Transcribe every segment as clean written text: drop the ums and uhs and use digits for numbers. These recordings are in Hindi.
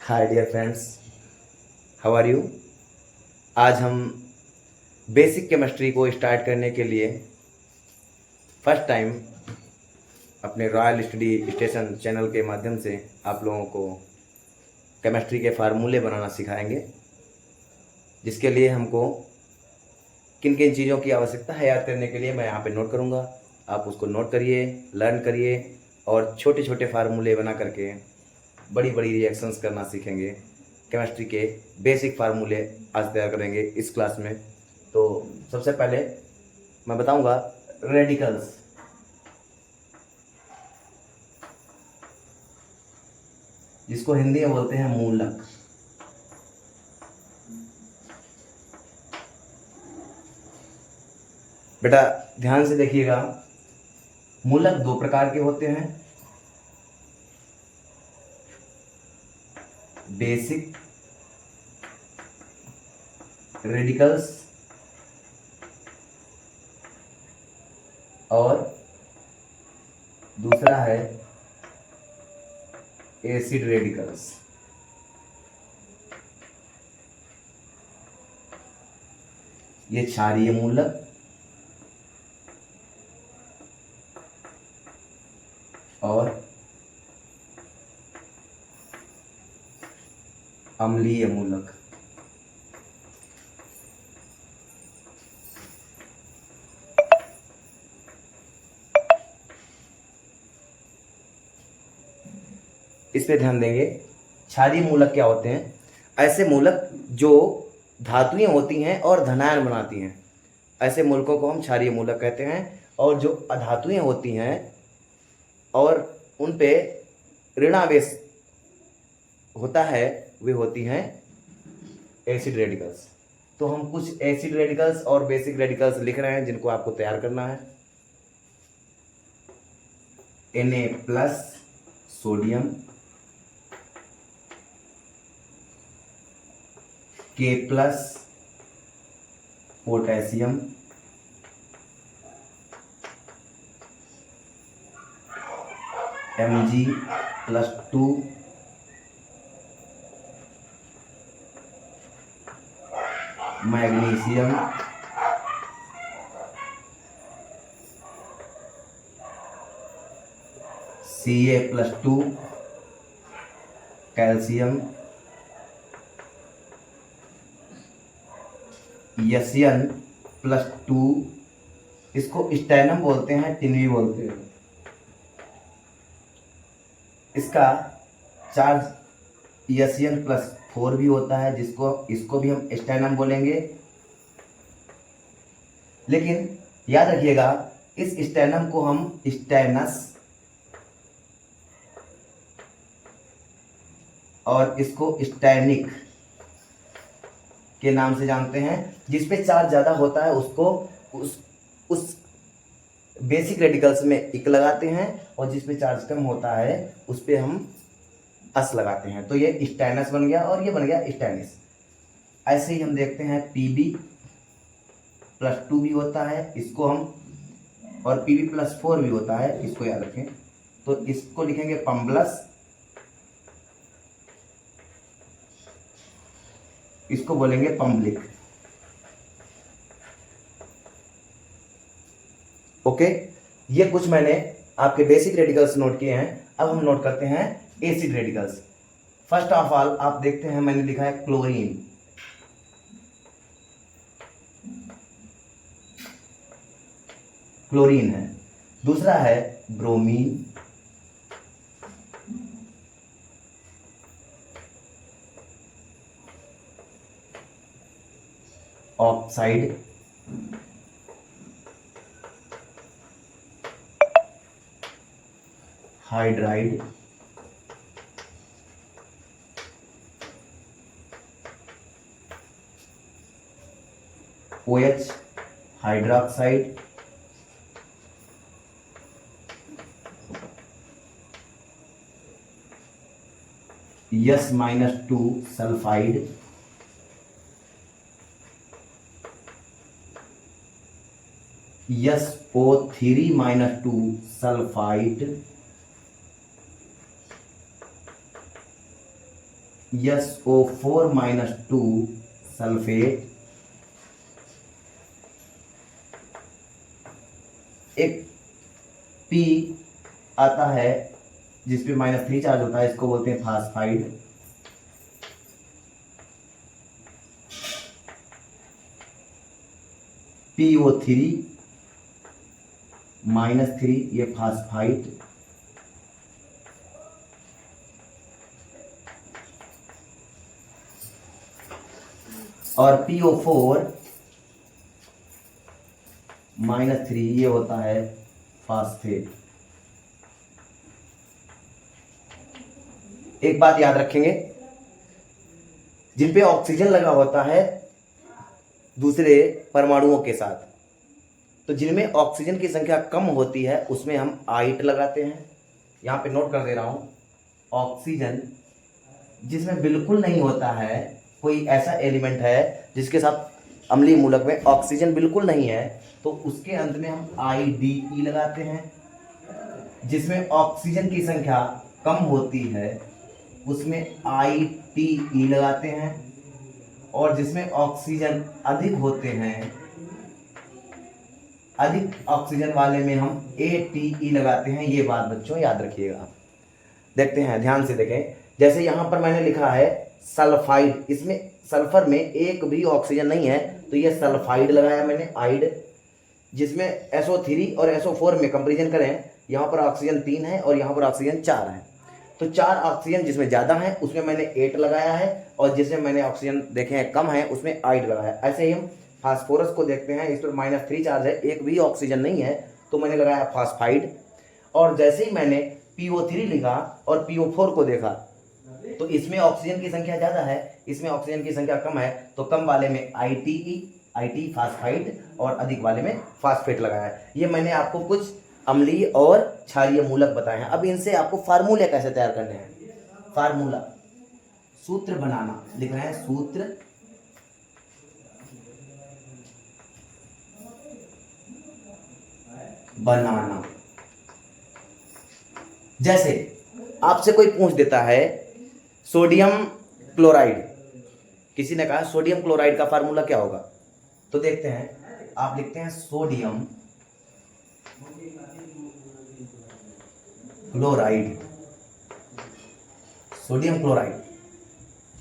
Hi dear friends, how are you. आज हम बेसिक केमिस्ट्री को स्टार्ट करने के लिए फर्स्ट टाइम अपने रॉयल स्टडी स्टेशन चैनल के माध्यम से आप लोगों को केमिस्ट्री के फार्मूले बनाना सिखाएंगे, जिसके लिए हमको किन किन चीज़ों की आवश्यकता है याद करने के लिए मैं यहाँ पे नोट करूँगा। आप उसको नोट करिए, लर्न करिए और छोटे छोटे फार्मूले बना करके बड़ी बड़ी रिएक्शंस करना सीखेंगे। केमिस्ट्री के बेसिक फार्मूले आज तैयार करेंगे इस क्लास में। तो सबसे पहले मैं बताऊंगा रेडिकल्स। जिसको हिंदी में बोलते हैं मूलक। बेटा ध्यान से देखिएगा, मूलक दो प्रकार के होते हैं, बेसिक रेडिकल्स और दूसरा है एसिड रेडिकल्स। ये क्षारीय मूलक और अम्लीय मूलक। इस पे ध्यान देंगे। क्षारीय मूलक क्या होते हैं? ऐसे मूलक जो धातुएं होती हैं और धनायन बनाती हैं, ऐसे मूलकों को हम क्षारीय मूलक कहते हैं। और जो अधातुएं होती हैं और उन पे ऋणावेश होता है, वे होती हैं एसिड रेडिकल्स। तो हम कुछ एसिड रेडिकल्स और बेसिक रेडिकल्स लिख रहे हैं, जिनको आपको तैयार करना है। Na+ sodium, K+ potassium, Mg+2 magnesium, Ca+2 calcium, Sn+2, इसको स्टैनम बोलते हैं, टिनवी बोलते हैं। इसका चार्ज Sn+4 भी होता है, इसको भी हम स्टैनम बोलेंगे। लेकिन याद रखिएगा, इस स्टैनम को हम स्टैनस और इसको स्टैनिक के नाम से जानते हैं। जिस पे चार्ज ज़्यादा होता है उसको उस बेसिक रेडिकल्स में इक लगाते हैं, और जिस पे चार्ज कम होता है उस पे हम अस लगाते हैं। तो ये स्टैनस बन गया और ये बन गया स्टैनिस। ऐसे ही हम देखते हैं Pb+2 भी होता है, इसको हम, और Pb+4 भी होता है, इसको याद रखें। तो इसको लिखेंगे पम्बलस, इसको बोलेंगे पम्बलिक। ओके, ये कुछ मैंने आपके बेसिक रेडिकल्स नोट किए हैं। अब हम नोट करते हैं acid radicals. First of all आप देखते हैं, मैंने लिखा है क्लोरीन। क्लोरीन है। दूसरा है bromine, oxide, hydride, OH hydroxide, S-2 sulphide, SO3-2 sulphide, SO4 minus 2 sulphate, एक P आता है जिसपे -3 चार्ज होता है, इसको बोलते हैं फास्फाइड। PO3 -3 ये फास्फाइड। और PO4 -3 ये होता है फास्फेट। एक बात याद रखेंगे, जिन पे ऑक्सीजन लगा होता है दूसरे परमाणुओं के साथ, तो जिनमें ऑक्सीजन की संख्या कम होती है उसमें हम आइट लगाते हैं। यहां पे नोट कर दे रहा हूं, ऑक्सीजन जिसमें बिल्कुल नहीं होता है, कोई ऐसा एलिमेंट है जिसके साथ अम्लीय मूलक में ऑक्सीजन बिल्कुल नहीं है, तो उसके अंत में हम IDE लगाते हैं। जिसमें ऑक्सीजन की संख्या कम होती है उसमें ITE लगाते हैं, और जिसमें ऑक्सीजन अधिक होते हैं, अधिक ऑक्सीजन वाले में हम ATE लगाते हैं। ये बात बच्चों याद रखिएगा। देखते हैं, ध्यान से देखें। जैसे यहाँ पर मैंने लिखा है सल्फाइड, इसमें सल्फर में एक भी ऑक्सीजन नहीं है, तो ये सल्फाइड लगाया मैंने, आइड। जिसमें SO3 और SO4 में कंपेरिजन करें, यहाँ पर ऑक्सीजन 3 है और यहाँ पर ऑक्सीजन 4 है, तो 4 ऑक्सीजन जिसमें ज़्यादा है उसमें मैंने 8 लगाया है, और जिसमें मैंने ऑक्सीजन देखे हैं कम है उसमें आइड लगाया है। ऐसे ही हम फास्फोरस को देखते हैं, इस पर -3 चार्ज है, एक भी ऑक्सीजन नहीं है, तो मैंने लगाया फास्फाइड। और जैसे ही मैंने PO3 लिखा और PO4 को देखा, तो इसमें ऑक्सीजन की संख्या ज़्यादा है, इसमें ऑक्सीजन की संख्या कम है, तो कम वाले में ITE फास्फाइड, और अधिक वाले में फास्फेट लगाया है। ये मैंने आपको कुछ अम्लीय और क्षारीय मूलक बताए हैं। अब इनसे आपको फार्मूले कैसे तैयार करने हैं, फार्मूला, सूत्र बनाना, लिख रहे हैं सूत्र बनाना। जैसे आपसे कोई पूछ देता है सोडियम क्लोराइड, किसी ने कहा सोडियम क्लोराइड का फार्मूला क्या होगा, तो देखते हैं, आप लिखते हैं सोडियम क्लोराइड, सोडियम क्लोराइड।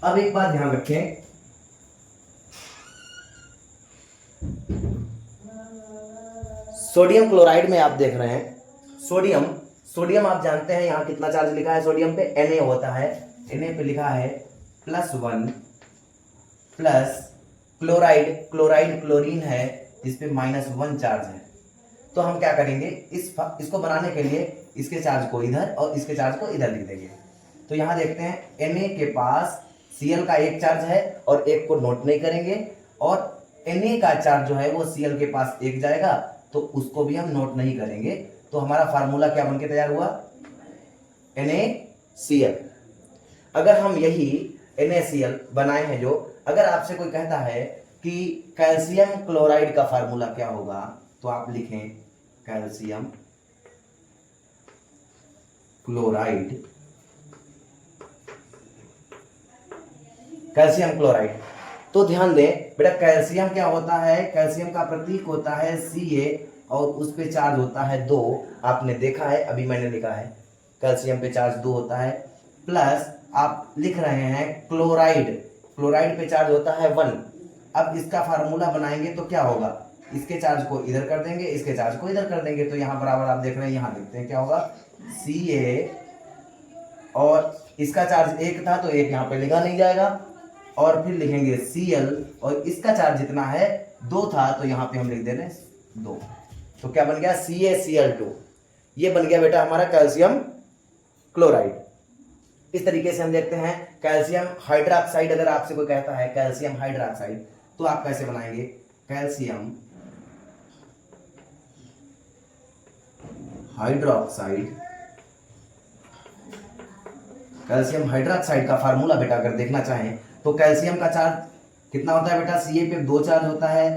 अब एक बात ध्यान रखें, सोडियम क्लोराइड में आप देख रहे हैं सोडियम आप जानते हैं यहां कितना चार्ज लिखा है, सोडियम पे Na होता है, Na पे लिखा है +1, प्लस क्लोराइड क्लोरीन है जिसपे -1 चार्ज है। तो हम क्या करेंगे, इसको बनाने के लिए इसके चार्ज को इधर और इसके चार्ज को इधर लिख देंगे। तो यहां देखते हैं Na के पास Cl का एक चार्ज है और एक को नोट नहीं करेंगे, और Na का चार्ज जो है वो Cl के पास एक जाएगा, तो उसको भी हम नोट नहीं करेंगे। तो हमारा फार्मूला क्या बनके तैयार हुआ, NaCl। अगर हम यही NaCl बनाए हैं, जो अगर आपसे कोई कहता है कि कैल्शियम क्लोराइड का फार्मूला क्या होगा, तो आप लिखें कैल्शियम क्लोराइड, कैल्शियम क्लोराइड। तो ध्यान दें बेटा, कैल्शियम क्या होता है, कैल्शियम का प्रतीक होता है Ca, और उस पे चार्ज होता है 2। आपने देखा है, अभी मैंने लिखा है कैल्शियम पे चार्ज 2 होता है, प्लस आप लिख रहे हैं क्लोराइड पे चार्ज होता है 1। अब इसका फार्मूला बनाएंगे तो क्या होगा, इसके चार्ज को इधर कर देंगे, इसके चार्ज को इधर कर देंगे, तो यहाँ बराबर आप देख रहे हैं, यहाँ देखते हैं क्या होगा, Ca, और इसका चार्ज 1 था तो 1 यहाँ पे लिखा नहीं जाएगा, और फिर लिखेंगे Cl, और इसका चार्ज जितना है 2 था, तो यहाँ पे हम लिख दे रहे हैं 2। तो क्या बन गया, CaCl2। ये बन गया बेटा हमारा कैल्शियम क्लोराइड। इस तरीके से हम देखते हैं कैल्शियम हाइड्रोक्साइड। अगर आपसे कोई कहता है कैल्शियम हाइड्रोक्साइड, तो आप कैसे बनाएंगे, कैल्शियम हाइड्रोक्साइड, कैल्शियम हाइड्रोक्साइड का फार्मूला बेटा अगर देखना चाहें, तो कैल्शियम का चार्ज कितना होता है बेटा, Ca पे 2 चार्ज होता है,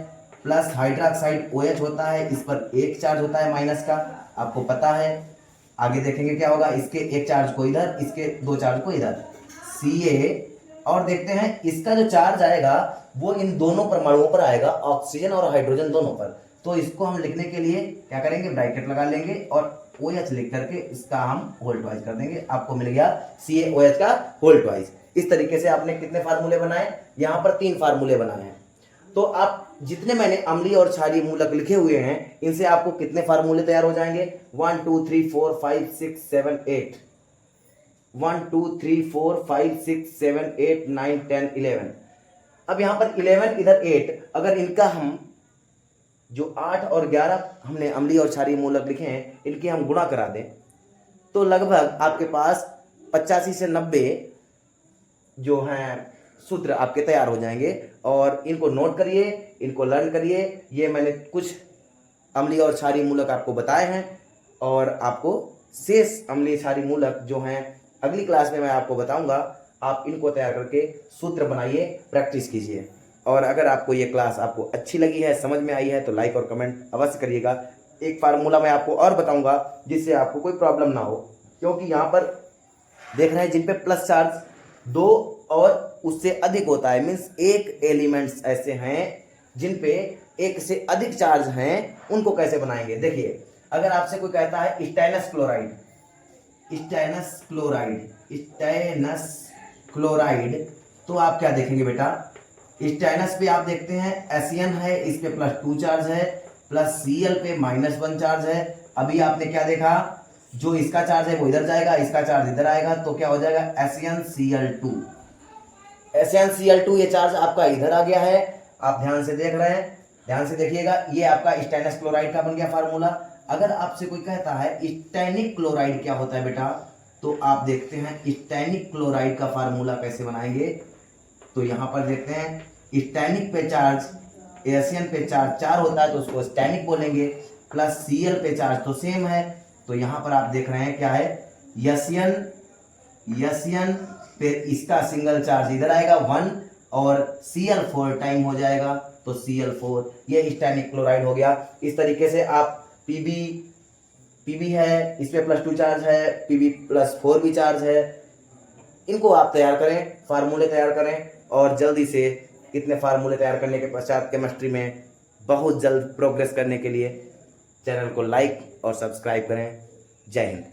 प्लस हाइड्रोक्साइड OH होता है, इस पर 1 चार्ज होता है माइनस का, आपको पता है। आगे देखेंगे क्या होगा, इसके 1 चार्ज को इधर, इसके 2 चार्ज को इधर, Ca और देखते हैं इसका जो चार्ज आएगा वो इन दोनों परमाणुओं पर आएगा, ऑक्सीजन और हाइड्रोजन दोनों पर। तो इसको हम लिखने के लिए क्या करेंगे, ब्रैकेट लगा लेंगे और OH लिख करके इसका हम होल ट्वाइस कर देंगे। आपको मिल गया CaOH का होल ट्वाइस। इस तरीके से आपने कितने फार्मूले बनाए, यहाँ पर 3 फार्मूले बनाए हैं। तो आप जितने मैंने अम्लीय और क्षारीय मूलक लिखे हुए हैं इनसे आपको कितने फार्मूले तैयार हो जाएंगे, 1 2 3 4 5 6 7 8, 1 2 3 4 5 6 7 8 9 10 11। अब यहाँ पर 11 इधर 8, अगर इनका हम जो 8 और 11 हमने अम्लीय और क्षारीय मूलक लिखे हैं इनके हम गुणा करा दें तो लगभग आपके पास 85 से 90 जो हैं सूत्र आपके तैयार हो जाएंगे। और इनको नोट करिए, इनको लर्न करिए। ये मैंने कुछ अम्लीय और क्षारीय मूलक आपको बताए हैं और आपको शेष अम्लीय क्षारीय मूलक जो हैं अगली क्लास में मैं आपको बताऊंगा। आप इनको तैयार करके सूत्र बनाइए, प्रैक्टिस कीजिए। और अगर आपको ये क्लास आपको अच्छी लगी है, समझ में आई है तो लाइक और कमेंट अवश्य करिएगा। एक फार्मूला मैं आपको और बताऊंगा जिससे आपको कोई प्रॉब्लम ना हो, क्योंकि यहाँ पर देख रहे हैं जिन पे प्लस चार्ज 2 और उससे अधिक होता है, मीन्स एक एलिमेंट्स ऐसे हैं जिन पे 1 से अधिक चार्ज हैं, उनको कैसे बनाएंगे। देखिए अगर आपसे कोई कहता है stannous chloride, stannous chloride, stannous chloride, तो आप क्या देखेंगे बेटा, स्टेनस पे आप देखते हैं एसियन है, इस पे +2 चार्ज है, प्लस Cl पे -1 चार्ज है। अभी आपने क्या देखा, जो इसका चार्ज है वो इधर जाएगा, इसका चार्ज इधर आएगा, तो क्या हो जाएगा SnCl2, SnCl2। ये चार्ज आपका इधर आ गया है, आप ध्यान से देख रहे हैं, ध्यान से देखिएगा। ये आपका स्टेनस क्लोराइड का बन गया फार्मूला। अगर आपसे कोई कहता है स्टैनिक क्लोराइड क्या होता है बेटा, तो आप देखते हैं स्टैनिक क्लोराइड का फार्मूला कैसे बनाएंगे। तो यहाँ पर देखते हैं स्टैनिक पे चार्ज, एशियन पे चार्ज 4 होता है तो उसको स्टैनिक बोलेंगे, प्लस Cl पे चार्ज तो सेम है। तो यहाँ पर आप देख रहे हैं क्या है, यसियन पे इसका सिंगल चार्ज इधर आएगा 1 और Cl4 टाइम हो जाएगा, तो Cl4, ये स्टैनिक क्लोराइड हो गया। इस तरीके से आप Pb है, इस पे +2 चार्ज है, Pb+4 भी चार्ज है, इनको आप तैयार करें, फार्मूले तैयार करें। और जल्दी से इतने फार्मूले तैयार करने के पश्चात केमिस्ट्री में बहुत जल्द प्रोग्रेस करने के लिए चैनल को लाइक और सब्सक्राइब करें। जय हिंद।